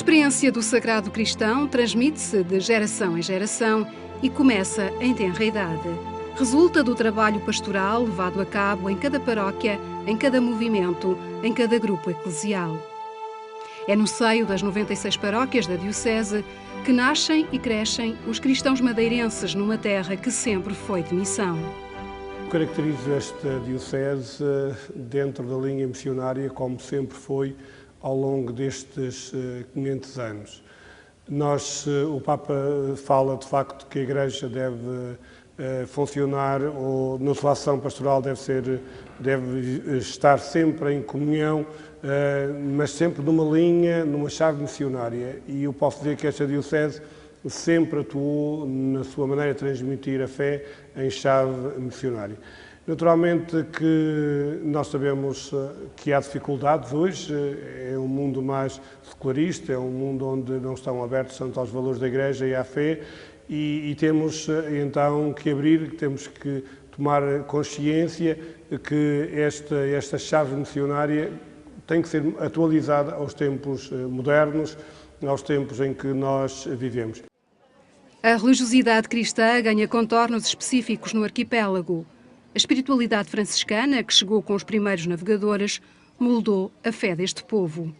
experiência do sagrado cristão transmite-se de geração em geração e começa em tenra idade. Resulta do trabalho pastoral levado a cabo em cada paróquia, em cada movimento, em cada grupo eclesial. É no seio das 96 paróquias da Diocese que nascem e crescem os cristãos madeirenses numa terra que sempre foi de missão. Caracterizo esta Diocese dentro da linha missionária como sempre foi ao longo destes 500 anos. O Papa fala de facto que a Igreja deve funcionar, ou na sua ação pastoral deve estar sempre em comunhão, mas sempre numa linha, numa chave missionária. E eu posso dizer que esta Diocese sempre atuou na sua maneira de transmitir a fé em chave missionária. Naturalmente que nós sabemos que há dificuldades hoje, é um mundo mais secularista, é um mundo onde não estão abertos tanto aos valores da Igreja e à fé, e temos então que abrir, temos que tomar consciência que esta chave missionária tem que ser atualizada aos tempos modernos, aos tempos em que nós vivemos. A religiosidade cristã ganha contornos específicos no arquipélago. A espiritualidade franciscana, que chegou com os primeiros navegadores, moldou a fé deste povo.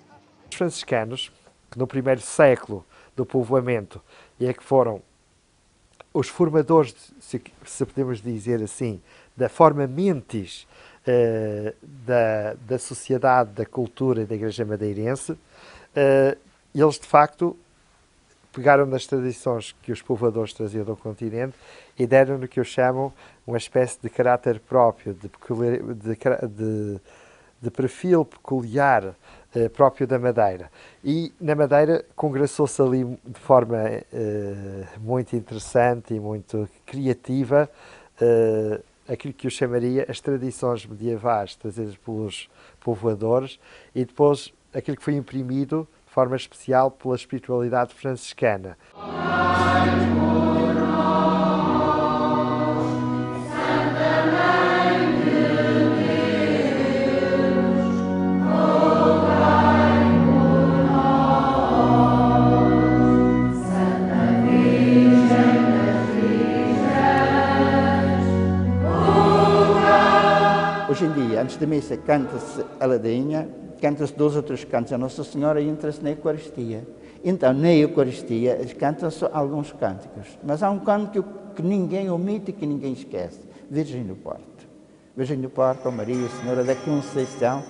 Os franciscanos, que no primeiro século do povoamento é que foram os formadores, se podemos dizer assim, da forma mentis da sociedade, da cultura e da Igreja madeirense, eles de facto pegaram nas tradições que os povoadores traziam do continente e deram-no que eu chamo uma espécie de caráter próprio, de perfil peculiar próprio da Madeira. E na Madeira congraçou-se ali de forma muito interessante e muito criativa aquilo que eu chamaria as tradições medievais trazidas pelos povoadores e depois aquilo que foi imprimido de forma especial pela espiritualidade franciscana. Hoje em dia, antes da missa, canta-se a ladainha, canta-se 2 ou 3 cantos a Nossa Senhora e entra-se na Eucaristia. Então, na Eucaristia, cantam-se alguns cânticos, mas há um cântico que ninguém omite e que ninguém esquece. Virgem do Porto. Virgem do Porto, oh Maria, Senhora da Conceição,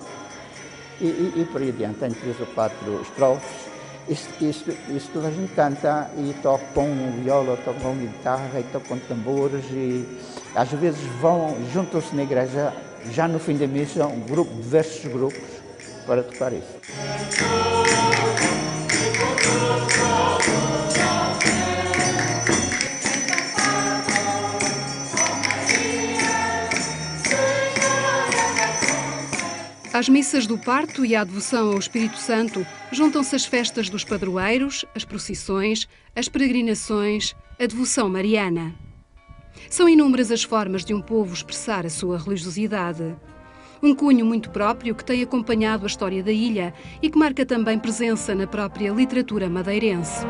e por aí adiante. Tem 3 ou 4 estrofes. Isso toda a gente canta e toca com viola, toca com guitarra, e toca com tambores, e às vezes juntam-se na igreja, já no fim da missa, diversos grupos, para tocar isso. Às missas do parto e à devoção ao Espírito Santo juntam-se as festas dos padroeiros, as procissões, as peregrinações, a devoção mariana. São inúmeras as formas de um povo expressar a sua religiosidade. Um cunho muito próprio que tem acompanhado a história da ilha e que marca também presença na própria literatura madeirense.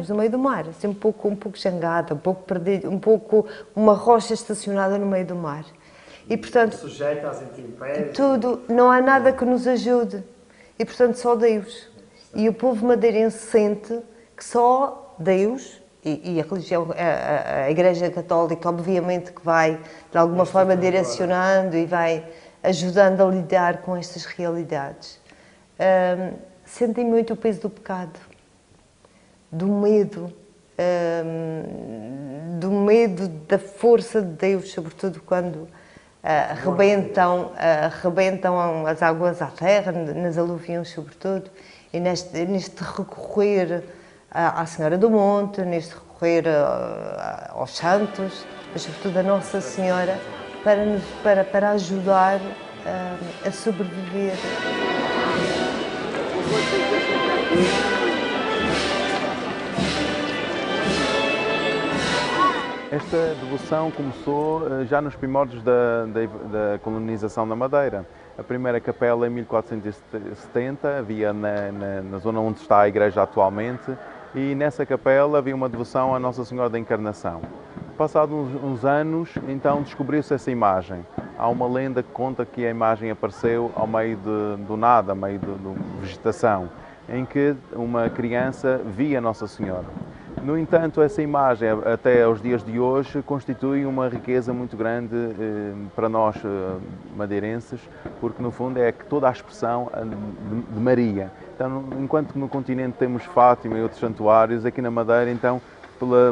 No meio do mar, assim um pouco jangada, um pouco perdido, um pouco uma rocha estacionada no meio do mar. E portanto, sujeita às intempéries. Tudo, não há nada que nos ajude. E portanto só Deus. E o povo madeirense sente que só Deus e a religião, a Igreja Católica, obviamente que vai de alguma forma direcionando e vai ajudando a lidar com estas realidades. Sentem muito o peso do pecado. Do medo da força de Deus, sobretudo quando arrebentam as águas à terra, nas aluviões sobretudo, e neste recorrer à Senhora do Monte, neste recorrer aos santos, mas sobretudo a Nossa Senhora, para ajudar a sobreviver. Esta devoção começou já nos primórdios da colonização da Madeira. A primeira capela em 1470 havia na zona onde está a igreja atualmente, e nessa capela havia uma devoção à Nossa Senhora da Encarnação. Passados uns anos, então descobriu-se essa imagem. Há uma lenda que conta que a imagem apareceu ao meio do nada, ao meio de vegetação, em que uma criança via Nossa Senhora. No entanto, essa imagem, até aos dias de hoje, constitui uma riqueza muito grande para nós madeirenses, porque no fundo é que toda a expressão de Maria. Então, enquanto que no continente temos Fátima e outros santuários, aqui na Madeira, então,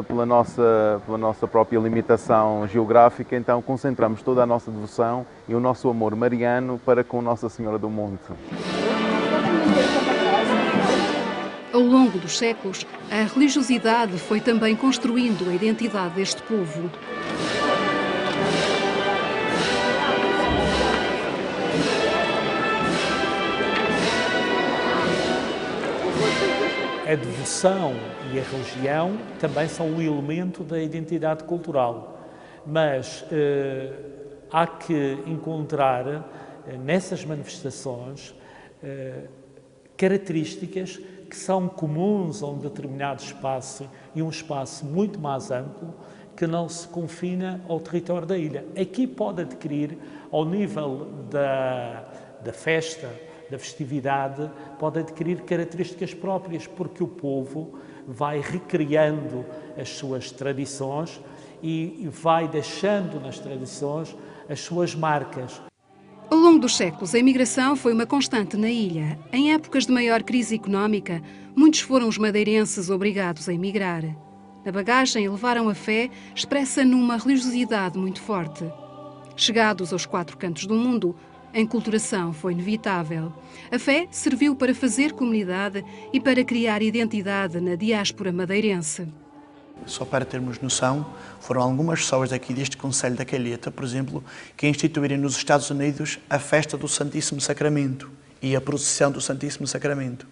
pela nossa própria limitação geográfica, então concentramos toda a nossa devoção e o nosso amor mariano para com Nossa Senhora do Monte. Ao longo dos séculos, a religiosidade foi também construindo a identidade deste povo. A devoção e a religião também são um elemento da identidade cultural, mas há que encontrar nessas manifestações características que são comuns a um determinado espaço e um espaço muito mais amplo que não se confina ao território da ilha. Aqui pode adquirir, ao nível da festa, da festividade, pode adquirir características próprias, porque o povo vai recriando as suas tradições e vai deixando nas tradições as suas marcas. Ao longo dos séculos, a imigração foi uma constante na ilha. Em épocas de maior crise económica, muitos foram os madeirenses obrigados a emigrar. Na bagagem levaram a fé expressa numa religiosidade muito forte. Chegados aos 4 cantos do mundo, a enculturação foi inevitável. A fé serviu para fazer comunidade e para criar identidade na diáspora madeirense. Só para termos noção, foram algumas pessoas daqui deste Concelho da Calheta, por exemplo, que instituíram nos Estados Unidos a festa do Santíssimo Sacramento e a procissão do Santíssimo Sacramento.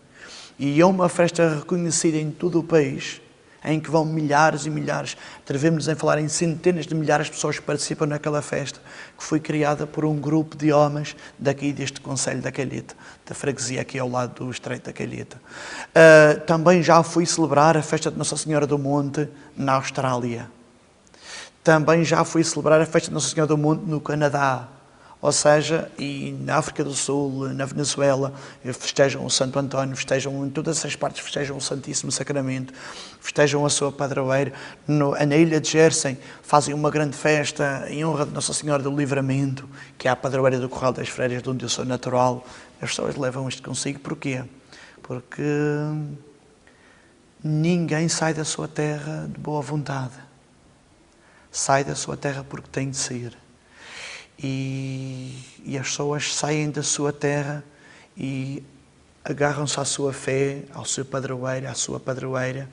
E é uma festa reconhecida em todo o país, em que vão milhares e milhares, atrevemos-nos a falar em centenas de milhares de pessoas que participam naquela festa, que foi criada por um grupo de homens daqui deste Concelho da Calheta, da freguesia aqui ao lado do Estreito da Calheta. Também já fui celebrar a festa de Nossa Senhora do Monte na Austrália. Também já fui celebrar a festa de Nossa Senhora do Monte no Canadá. Ou seja, e na África do Sul, na Venezuela, festejam o Santo António, festejam em todas essas partes, festejam o Santíssimo Sacramento, festejam a sua padroeira. Na ilha de Jersey fazem uma grande festa em honra de Nossa Senhora do Livramento, que é a padroeira do Corral das Freiras, de onde eu sou natural. As pessoas levam isto consigo, porquê? Porque ninguém sai da sua terra de boa vontade. Sai da sua terra porque tem de sair. E as pessoas saem da sua terra e agarram-se à sua fé, ao seu padroeiro, à sua padroeira,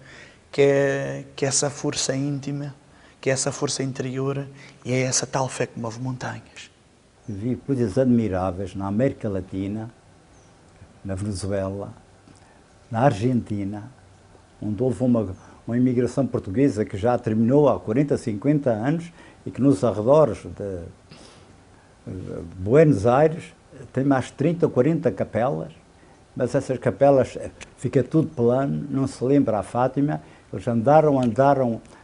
que é essa força íntima, que é essa força interior e é essa tal fé que move montanhas. Vi coisas admiráveis na América Latina, na Venezuela, na Argentina, onde houve uma imigração portuguesa que já terminou há 40, 50 anos e que nos arredores de Buenos Aires tem mais 30 ou 40 capelas, mas essas capelas fica tudo plano, não se lembra a Fátima. Eles andaram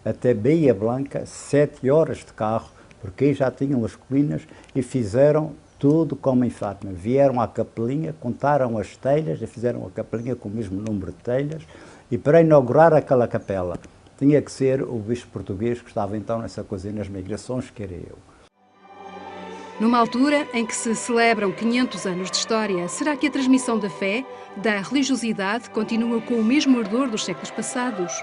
até Bahia Blanca, 7 horas de carro, porque aí já tinham as colinas e fizeram tudo como em Fátima. Vieram à capelinha, contaram as telhas e fizeram a capelinha com o mesmo número de telhas, e para inaugurar aquela capela tinha que ser o bispo português que estava então nessa coisa nas migrações, que era eu. Numa altura em que se celebram 500 anos de história, será que a transmissão da fé, da religiosidade, continua com o mesmo ardor dos séculos passados?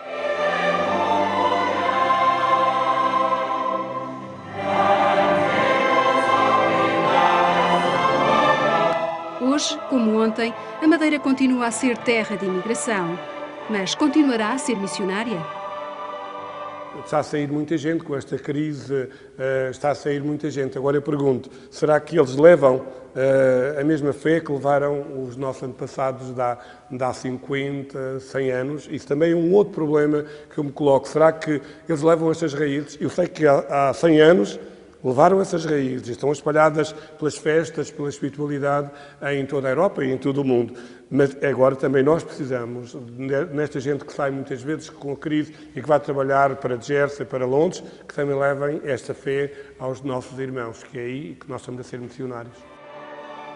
Hoje, como ontem, a Madeira continua a ser terra de imigração, mas continuará a ser missionária? está a sair muita gente, com esta crise está a sair muita gente. Agora eu pergunto, será que eles levam a mesma fé que levaram os nossos antepassados de há 50, 100 anos? Isso também é um outro problema que eu me coloco. Será que eles levam estas raízes? Eu sei que há 100 anos levaram essas raízes, estão espalhadas pelas festas, pela espiritualidade em toda a Europa e em todo o mundo. Mas agora também nós precisamos, nesta gente que sai muitas vezes com a crise e que vai trabalhar para Jersey, para Londres, que também levem esta fé aos nossos irmãos, que é aí que nós estamos a ser missionários.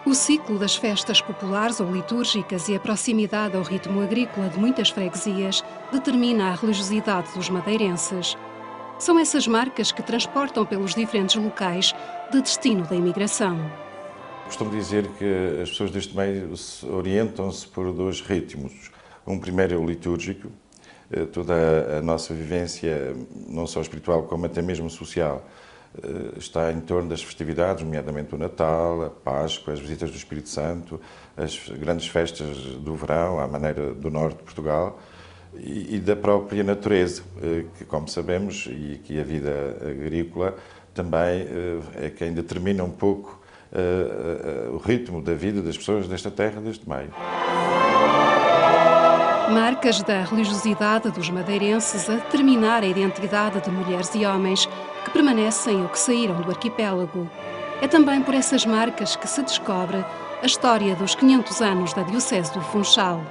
O ciclo das festas populares ou litúrgicas e a proximidade ao ritmo agrícola de muitas freguesias determina a religiosidade dos madeirenses. São essas marcas que transportam pelos diferentes locais de destino da imigração. Costumo dizer que as pessoas deste meio orientam-se por dois ritmos. Um primeiro é o litúrgico. Toda a nossa vivência, não só espiritual como até mesmo social, está em torno das festividades, nomeadamente o Natal, a Páscoa, as visitas do Espírito Santo, as grandes festas do verão, à maneira do norte de Portugal, e da própria natureza, que, como sabemos, e que a vida agrícola também é quem determina um pouco o ritmo da vida das pessoas desta terra, deste meio. Marcas da religiosidade dos madeirenses a determinar a identidade de mulheres e homens que permanecem ou que saíram do arquipélago. É também por essas marcas que se descobre a história dos 500 anos da Diocese do Funchal.